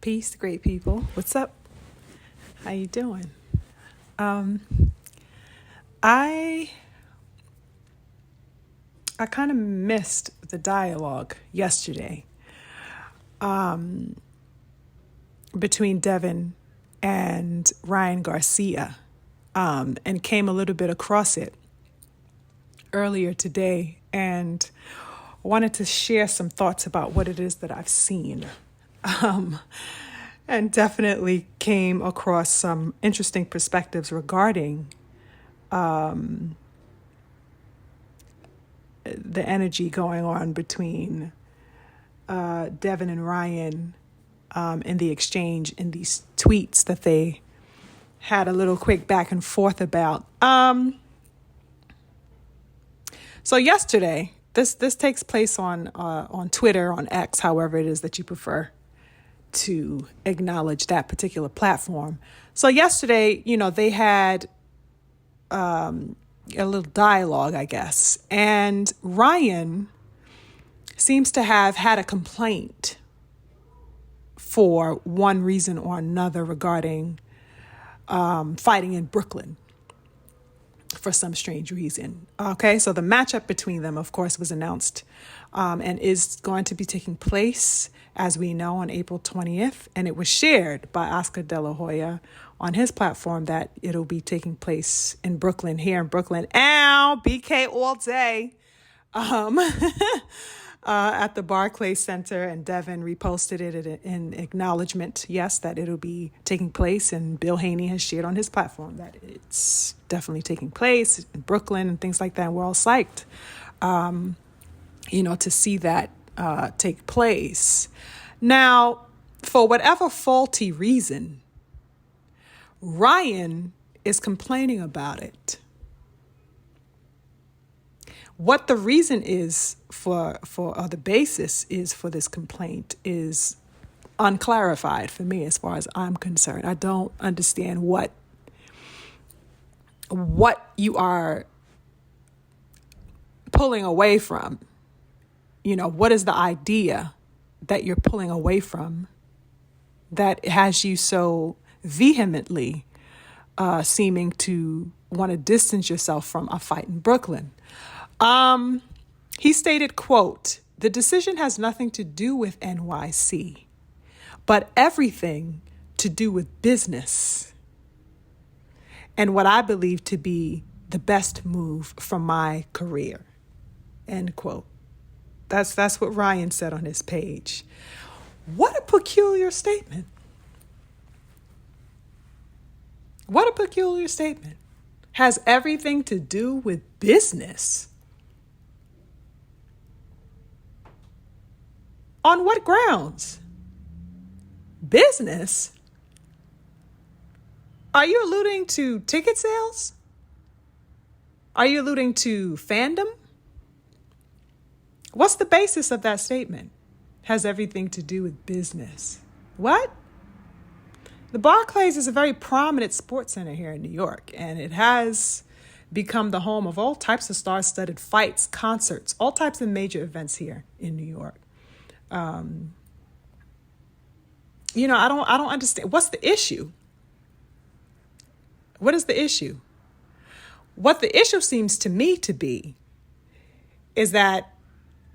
Peace, great people. What's up? How you doing? Um, I I kind of missed the dialogue yesterday between Devin and Ryan Garcia, and came a little bit across it earlier today, and wanted to share some thoughts about what it is that I've seen. Um, and definitely came across some interesting perspectives regarding the energy going on between Devin and Ryan in the exchange in these tweets that they had a little quick back and forth about. So yesterday, this takes place on Twitter, on X, however it is that you prefer to acknowledge that particular platform. So yesterday, they had a little dialogue, I guess, and Ryan seems to have had a complaint for one reason or another regarding fighting in Brooklyn for some strange reason. Okay, so the matchup between them, of course, was announced and is going to be taking place, as we know, on April 20th. And it was shared by Oscar De La Hoya on his platform that it'll be taking place in Brooklyn, here in Brooklyn. Ow, BK all day. At the Barclays Center, and Devin reposted it in acknowledgement, yes, that it'll be taking place. And Bill Haney has shared on his platform that it's definitely taking place in Brooklyn and things like that. And we're all psyched, to see that take place. Now, for whatever faulty reason, Ryan is complaining about it. What the reason is or the basis is for this complaint is unclarified for me as far as I'm concerned. I don't understand what you are pulling away from. What is the idea that you're pulling away from that has you so vehemently seeming to want to distance yourself from a fight in Brooklyn? He stated, quote, "The decision has nothing to do with NYC, but everything to do with business and what I believe to be the best move for my career," end quote. That's what Ryan said on his page. What a peculiar statement. What a peculiar statement. Has everything to do with business. On what grounds? Business? Are you alluding to ticket sales? Are you alluding to fandom? What's the basis of that statement? Has everything to do with business. What? The Barclays is a very prominent sports center here in New York, and it has become the home of all types of star-studded fights, concerts, all types of major events here in New York. I don't understand. What's the issue? What is the issue? What the issue seems to me to be is that,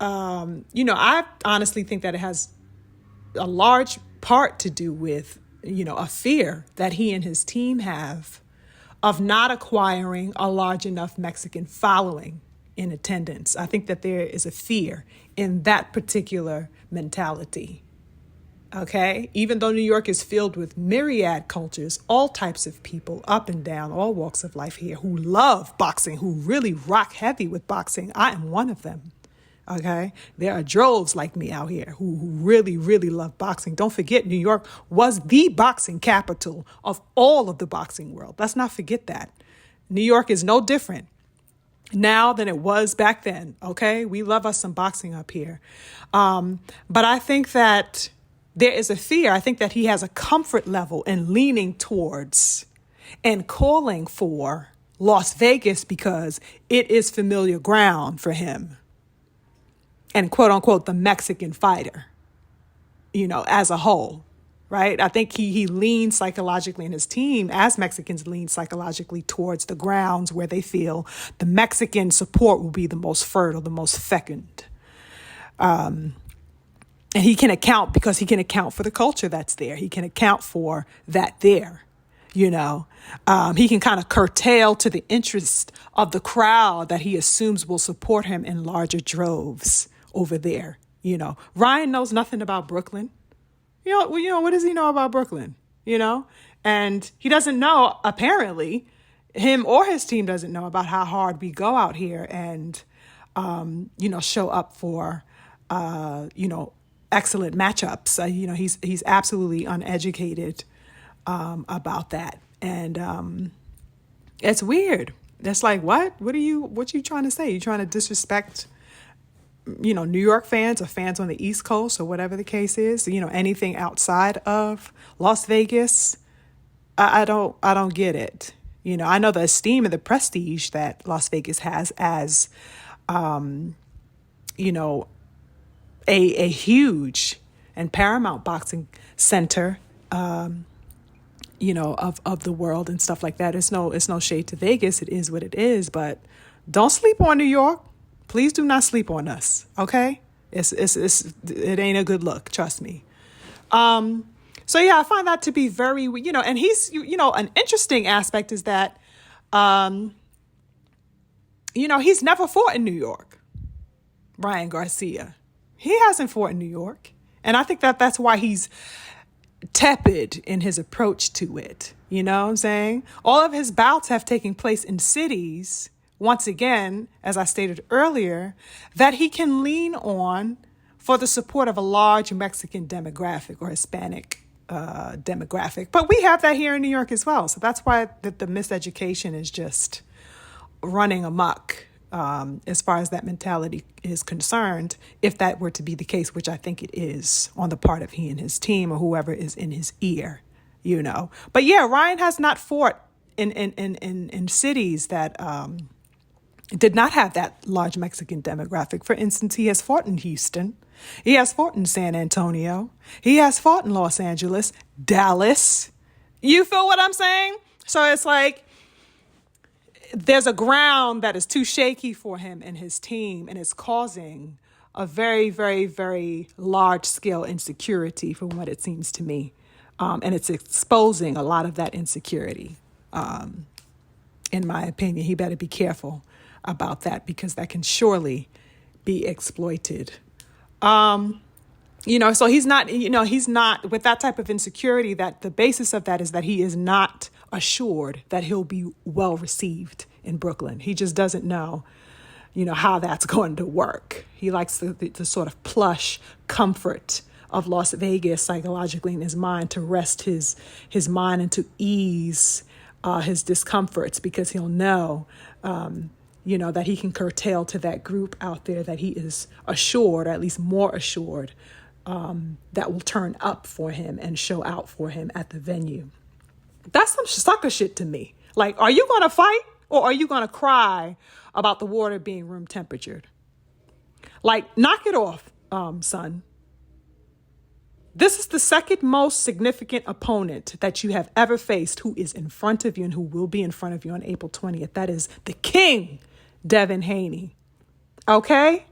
I honestly think that it has a large part to do with, a fear that he and his team have of not acquiring a large enough Mexican following in attendance. I think that there is a fear in that particular mentality. Okay? Even though New York is filled with myriad cultures, all types of people up and down, all walks of life here who love boxing, who really rock heavy with boxing. I am one of them. Okay? There are droves like me out here who really, really love boxing. Don't forget, New York was the boxing capital of all of the boxing world. Let's not forget that. New York is no different now than it was back then. Okay? We love us some boxing up here. But I think that there is a fear. I think that he has a comfort level in leaning towards and calling for Las Vegas because it is familiar ground for him. And quote unquote, the Mexican fighter, as a whole. right? I think he leans psychologically, and his team, as Mexicans, lean psychologically towards the grounds where they feel the Mexican support will be the most fertile, the most fecund. And he can account because he can account for the culture that's there. He can account for that there, you know. He can kind of curtail to the interest of the crowd that he assumes will support him in larger droves over there, you know. Ryan knows nothing about Brooklyn. What does he know about Brooklyn? You know, and he doesn't know, apparently, him or his team doesn't know about how hard we go out here and, show up for, excellent matchups. He's absolutely uneducated about that. And it's weird. It's like, what are you trying to say? You trying to disrespect, New York fans or fans on the East Coast or whatever the case is, anything outside of Las Vegas? I don't get it. I know the esteem and the prestige that Las Vegas has as, a huge and paramount boxing center, of the world and stuff like that. It's no shade to Vegas. It is what it is, but don't sleep on New York. Please do not sleep on us. Okay. It ain't a good look. Trust me. So yeah, I find that to be very, and he's, an interesting aspect is that, he's never fought in New York. Ryan Garcia. He hasn't fought in New York. And I think that's why he's tepid in his approach to it. You know what I'm saying? All of his bouts have taken place in cities, once again, as I stated earlier, that he can lean on for the support of a large Mexican demographic or Hispanic demographic. But we have that here in New York as well. So that's why the miseducation is just running amok. As far as that mentality is concerned, if that were to be the case, which I think it is on the part of he and his team or whoever is in his ear, But yeah, Ryan has not fought in cities that did not have that large Mexican demographic. For instance, he has fought in Houston. He has fought in San Antonio. He has fought in Los Angeles, Dallas. You feel what I'm saying? So it's like, there's a ground that is too shaky for him and his team, and it's causing a very, very, very large-scale insecurity from what it seems to me. And it's exposing a lot of that insecurity, in my opinion. He better be careful about that because that can surely be exploited. So he's not with that type of insecurity, that the basis of that is that he is not assured that he'll be well received in Brooklyn. He just doesn't know, how that's going to work. He likes the sort of plush comfort of Las Vegas psychologically in his mind to rest his mind and to ease his discomforts because he'll know, that he can curtail to that group out there that he is assured, or at least more assured, that will turn up for him and show out for him at the venue. That's some sucker shit to me. Like, are you going to fight or are you going to cry about the water being room temperatured? Like, knock it off, son. This is the second most significant opponent that you have ever faced who is in front of you and who will be in front of you on April 20th. That is the king, Devin Haney. Okay?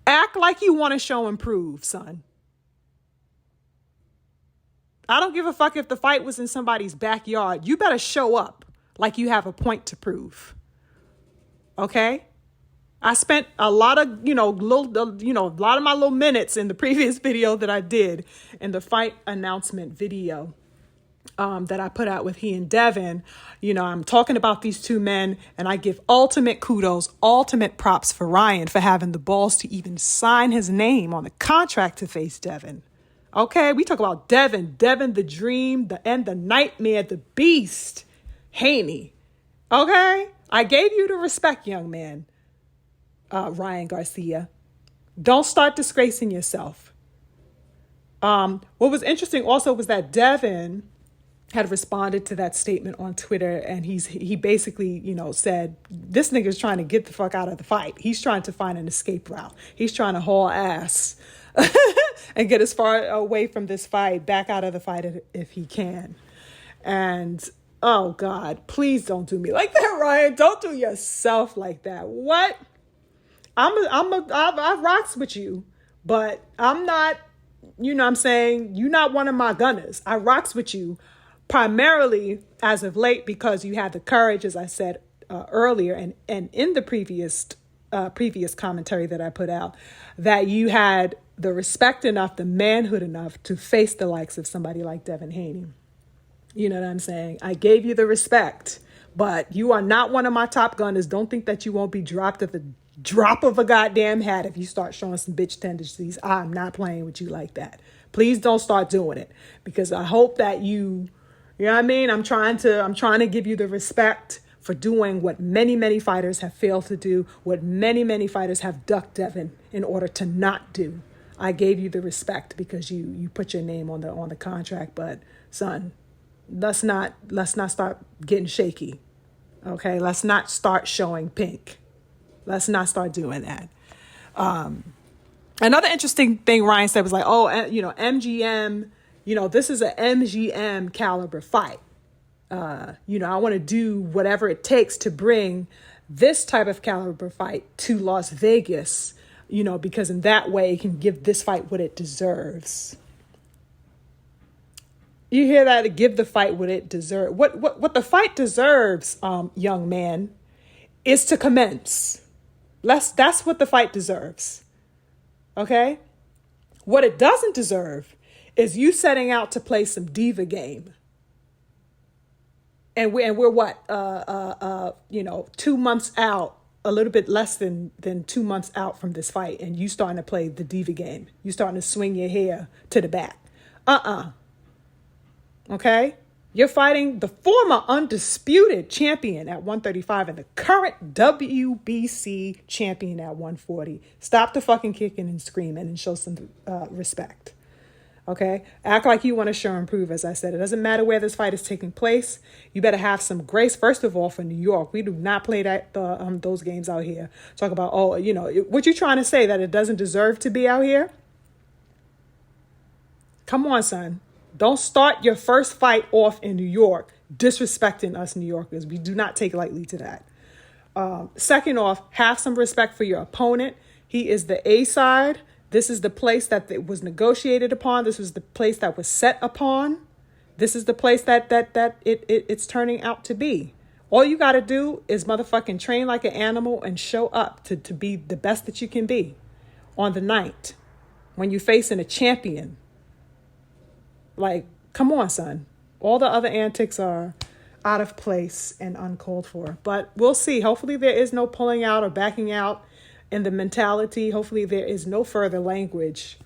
Act like you want to show and prove, son. I don't give a fuck if the fight was in somebody's backyard. You better show up like you have a point to prove. Okay? I spent a lot of, a lot of my little minutes in the previous video that I did in the fight announcement video that I put out with he and Devin. I'm talking about these two men, and I give ultimate kudos, ultimate props for Ryan for having the balls to even sign his name on the contract to face Devin. Okay, we talk about Devin the dream, the nightmare, the beast, Haney. Okay, I gave you the respect, young man, Ryan Garcia. Don't start disgracing yourself. What was interesting also was that Devin had responded to that statement on Twitter, and he basically, said, this nigga's trying to get the fuck out of the fight. He's trying to find an escape route. He's trying to haul ass and get as far away from this fight, back out of the fight if he can. And oh God, please don't do me like that, Ryan. Don't do yourself like that. What? I rocks with you, but I'm not, you know what I'm saying? You're not one of my gunners. I rocks with you primarily as of late because you had the courage, as I said earlier, and in the previous commentary that I put out, that you had the respect enough, the manhood enough to face the likes of somebody like Devin Haney. You know what I'm saying? I gave you the respect, but you are not one of my top gunners. Don't think that you won't be dropped at the drop of a goddamn hat if you start showing some bitch tendencies. I'm not playing with you like that. Please don't start doing it, because I hope that you know what I mean? I'm trying to give you the respect for doing what many, many fighters have failed to do, what many, many fighters have ducked Devin in order to not do. I gave you the respect because you put your name on the contract, but son, let's not start getting shaky. Okay? Let's not start showing pink. Let's not start doing that. Another interesting thing Ryan said was like, oh, MGM, this is an MGM caliber fight. I want to do whatever it takes to bring this type of caliber fight to Las Vegas, because in that way it can give this fight what it deserves. You hear that? Give the fight what it deserves. What the fight deserves, young man, is to commence. That's what the fight deserves. Okay? What it doesn't deserve is you setting out to play some diva game. And we're what? 2 months out, a little bit less than 2 months out from this fight, and you starting to play the diva game. You starting to swing your hair to the back. Okay? You're fighting the former undisputed champion at 135 and the current WBC champion at 140. Stop the fucking kicking and screaming and show some respect. Okay? Act like you want to show and prove, as I said. It doesn't matter where this fight is taking place. You better have some grace, first of all, for New York. We do not play those games out here. Talk about, what you trying to say, that it doesn't deserve to be out here? Come on, son. Don't start your first fight off in New York disrespecting us New Yorkers. We do not take lightly to that. Second off, have some respect for your opponent. He is the A side. This is the place that it was negotiated upon. This was the place that was set upon. This is the place that it's turning out to be. All you got to do is motherfucking train like an animal and show up to be the best that you can be on the night when you're facing a champion. Like, come on, son. All the other antics are out of place and uncalled for. But we'll see. Hopefully there is no pulling out or backing out in the mentality. Hopefully there is no further language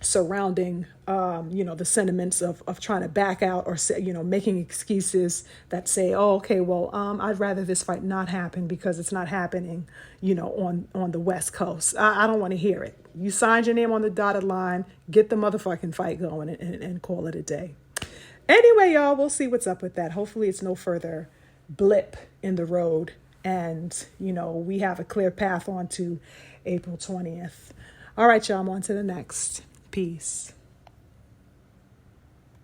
surrounding, the sentiments of trying to back out or, making excuses that say, oh, okay, well, I'd rather this fight not happen because it's not happening, on the West Coast. I don't want to hear it. You signed your name on the dotted line, get the motherfucking fight going and call it a day. Anyway, y'all, we'll see what's up with that. Hopefully it's no further blip in the road and, we have a clear path on to April 20th. All right, y'all, I'm on to the next. Peace.